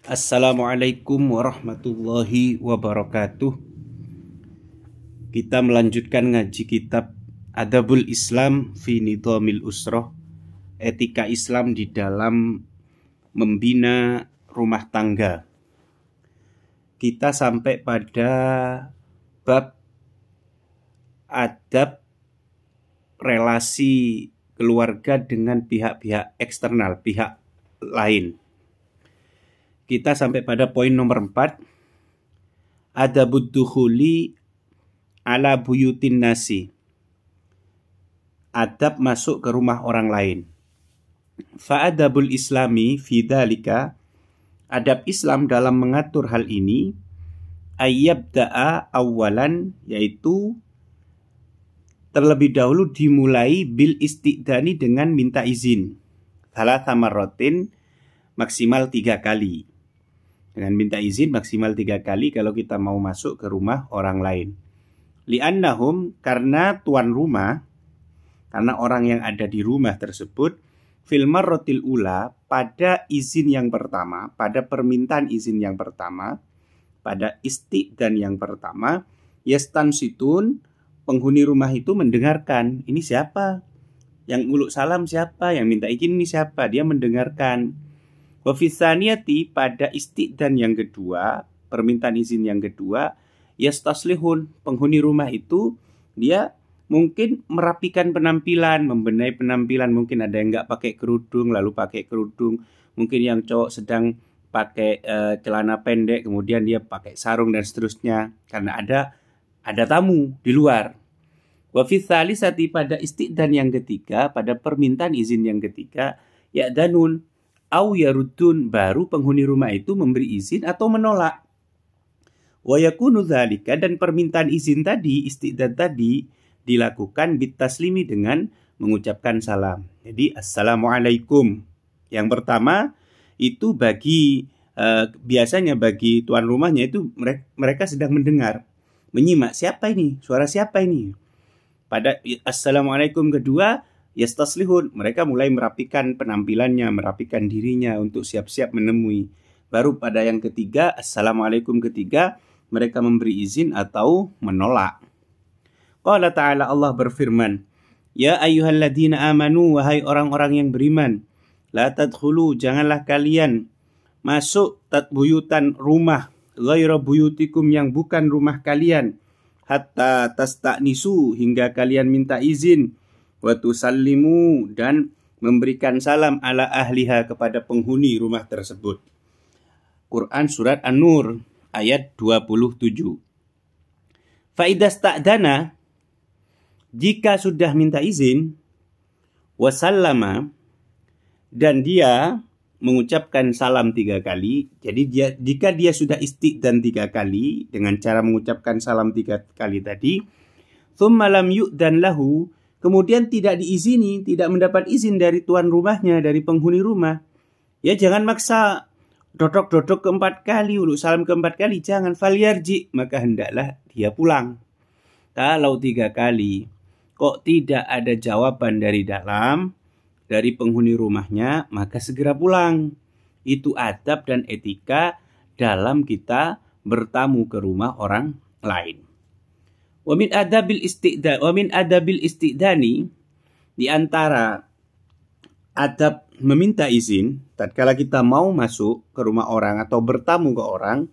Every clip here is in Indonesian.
Assalamualaikum warahmatullahi wabarakatuh. Kita melanjutkan ngaji kitab Adabul Islam fi Nidhamil Usrah, etika Islam di dalam membina rumah tangga. Kita sampai pada bab adab relasi keluarga dengan pihak-pihak eksternal, pihak lain. Kita sampai pada poin nomor 4. Adabud dukhuli ala buyutin nasi. Adab masuk ke rumah orang lain. Fa'adabul islami fi dhalika. Adab Islam dalam mengatur hal ini ayyabda'a awalan, yaitu terlebih dahulu dimulai bil istidani dengan minta izin. Thalatha marratin, maksimal 3 kali. Dengan minta izin maksimal 3 kali kalau kita mau masuk ke rumah orang lain. Li'annahum, karena tuan rumah, karena orang yang ada di rumah tersebut, fil marratil ula, pada izin yang pertama, pada permintaan izin yang pertama, pada isti'dan yang pertama, yastansitun, penghuni rumah itu mendengarkan, ini siapa? Yang nguluk salam siapa? Yang minta izin ini siapa? Dia mendengarkan. Wafisaniyati, pada isti'dan yang kedua, permintaan izin yang kedua, yastaslihun, penghuni rumah itu dia mungkin merapikan penampilan, membenahi penampilan. Mungkin ada yang nggak pakai kerudung, lalu pakai kerudung. Mungkin yang cowok sedang pakai celana pendek, kemudian dia pakai sarung dan seterusnya, karena ada tamu di luar. Wafisalisati, pada isti'dan yang ketiga, pada permintaan izin yang ketiga, ya'danun au yarudun, baru penghuni rumah itu memberi izin atau menolak. Wa yakunu dzalika, dan permintaan izin tadi, isti'dzan tadi dilakukan bitaslimi, dengan mengucapkan salam. Jadi assalamualaikum. Yang pertama itu bagi biasanya bagi tuan rumahnya itu mereka sedang mendengar, menyimak siapa ini, suara siapa ini. Pada assalamualaikum kedua, yastaslihun, mereka mulai merapikan penampilannya, merapikan dirinya untuk siap-siap menemui. Baru pada yang ketiga, assalamualaikum ketiga, mereka memberi izin atau menolak. Qala ta'ala, Allah berfirman, ya ayyuhalladzina amanu, wahai orang-orang yang beriman, la tadkhulu, janganlah kalian masuk buyutan rumah, ghaira buyutikum, yang bukan rumah kalian, hatta tasta'nisu, hingga kalian minta izin, wa tusallimu, dan memberikan salam ala ahliha, kepada penghuni rumah tersebut. Quran surat An-Nur ayat 27. Fa idza sta'dana, jika sudah minta izin, wa sallama, dan dia mengucapkan salam 3 kali. Jadi jika dia sudah isti'dzan 3 kali dengan cara mengucapkan salam 3 kali tadi, tsumma lam yu'dan lahu, kemudian tidak diizini, tidak mendapat izin dari tuan rumahnya, dari penghuni rumah, ya jangan maksa dodok-dodok ke-4 kali, uluk salam ke-4 kali, jangan. Falyarji, maka hendaklah dia pulang. Kalau 3 kali kok tidak ada jawaban dari dalam, dari penghuni rumahnya, maka segera pulang. Itu adab dan etika dalam kita bertamu ke rumah orang lain. Wa min adabil istidani, di antara adab meminta izin tatkala kita mau masuk ke rumah orang atau bertamu ke orang,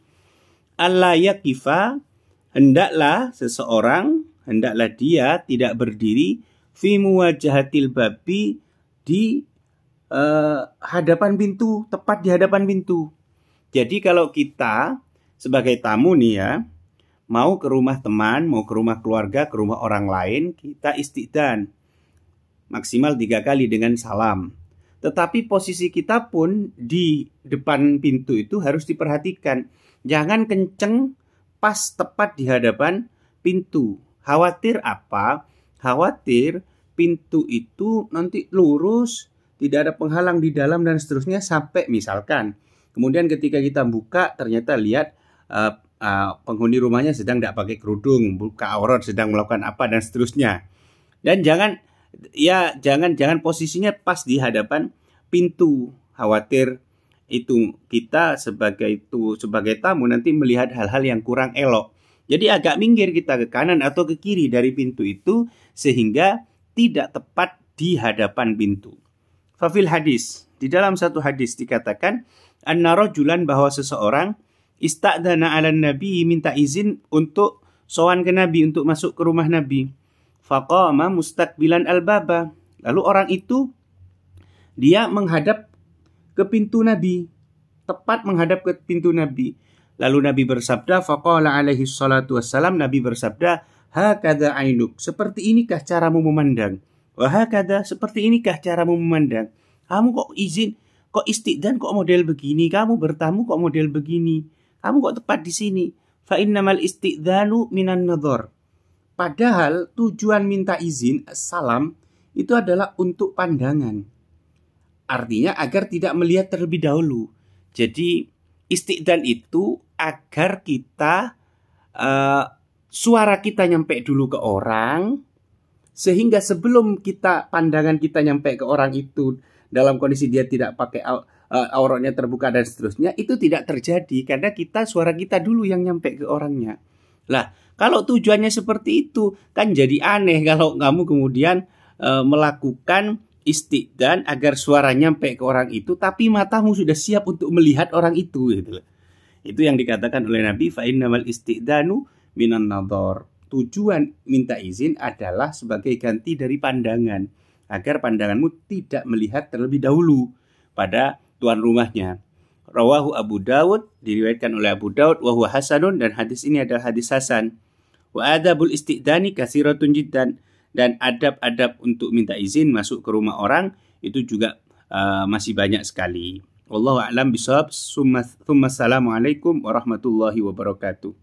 alla yaqifa, hendaklah dia tidak berdiri fi muwajahatil babi, di hadapan pintu, tepat di hadapan pintu. Jadi kalau kita sebagai tamu nih ya, mau ke rumah teman, mau ke rumah keluarga, ke rumah orang lain, kita isti'dzan maksimal 3 kali dengan salam. Tetapi posisi kita pun di depan pintu itu harus diperhatikan. Jangan kenceng pas tepat di hadapan pintu. Khawatir apa? Khawatir pintu itu nanti lurus, tidak ada penghalang di dalam dan seterusnya, sampai misalkan kemudian ketika kita buka ternyata lihat penghuni rumahnya sedang tidak pakai kerudung, buka aurat, sedang melakukan apa dan seterusnya. Dan jangan posisinya pas di hadapan pintu, khawatir itu kita sebagai tamu nanti melihat hal-hal yang kurang elok. Jadi agak minggir kita ke kanan atau ke kiri dari pintu itu sehingga tidak tepat di hadapan pintu. Fafil hadis, di dalam satu hadis dikatakan anna rajulan, bahwa seseorang ista'dana 'alan nabi, minta izin untuk sowan ke Nabi, untuk masuk ke rumah Nabi. Faqama mustaqbilan al-baba. Lalu orang itu dia menghadap ke pintu Nabi, tepat menghadap ke pintu Nabi. Lalu Nabi bersabda, faqala alaihi salatu wassalam, Nabi bersabda, hakadha ainuk, seperti inikah caramu memandang? Wa hakadha, seperti inikah caramu memandang? Kamu kok izin, kok istiqdan kok model begini, kamu bertamu kok model begini, kamu kok tepat di sini. Fa innamal istiqdanu minan nadhar. Padahal tujuan minta izin, salam, itu adalah untuk pandangan. Artinya agar tidak melihat terlebih dahulu. Jadi istiqdan itu agar kita suara kita nyampe dulu ke orang, sehingga sebelum pandangan kita nyampe ke orang itu dalam kondisi dia tidak pakai auratnya terbuka dan seterusnya, itu tidak terjadi karena suara kita dulu yang nyampe ke orangnya. Lah, kalau tujuannya seperti itu kan jadi aneh kalau kamu kemudian melakukan istiqdan agar suara nyampe ke orang itu, tapi matamu sudah siap untuk melihat orang itu gitu. Itu yang dikatakan oleh Nabi, fa innamal istiqdanu minan nadhar. Tujuan minta izin adalah sebagai ganti dari pandangan, agar pandanganmu tidak melihat terlebih dahulu pada tuan rumahnya. Rawahu Abu Dawud, diriwayatkan oleh Abu Dawud, wa huwa hasanun, dan hadis ini adalah hadis hasan. Wa adabul istiqdani katsiratun jiddan, dan adab-adab untuk minta izin masuk ke rumah orang itu juga masih banyak sekali. Wallahu a'lam bishawab. Assalamualaikum warahmatullahi wabarakatuh.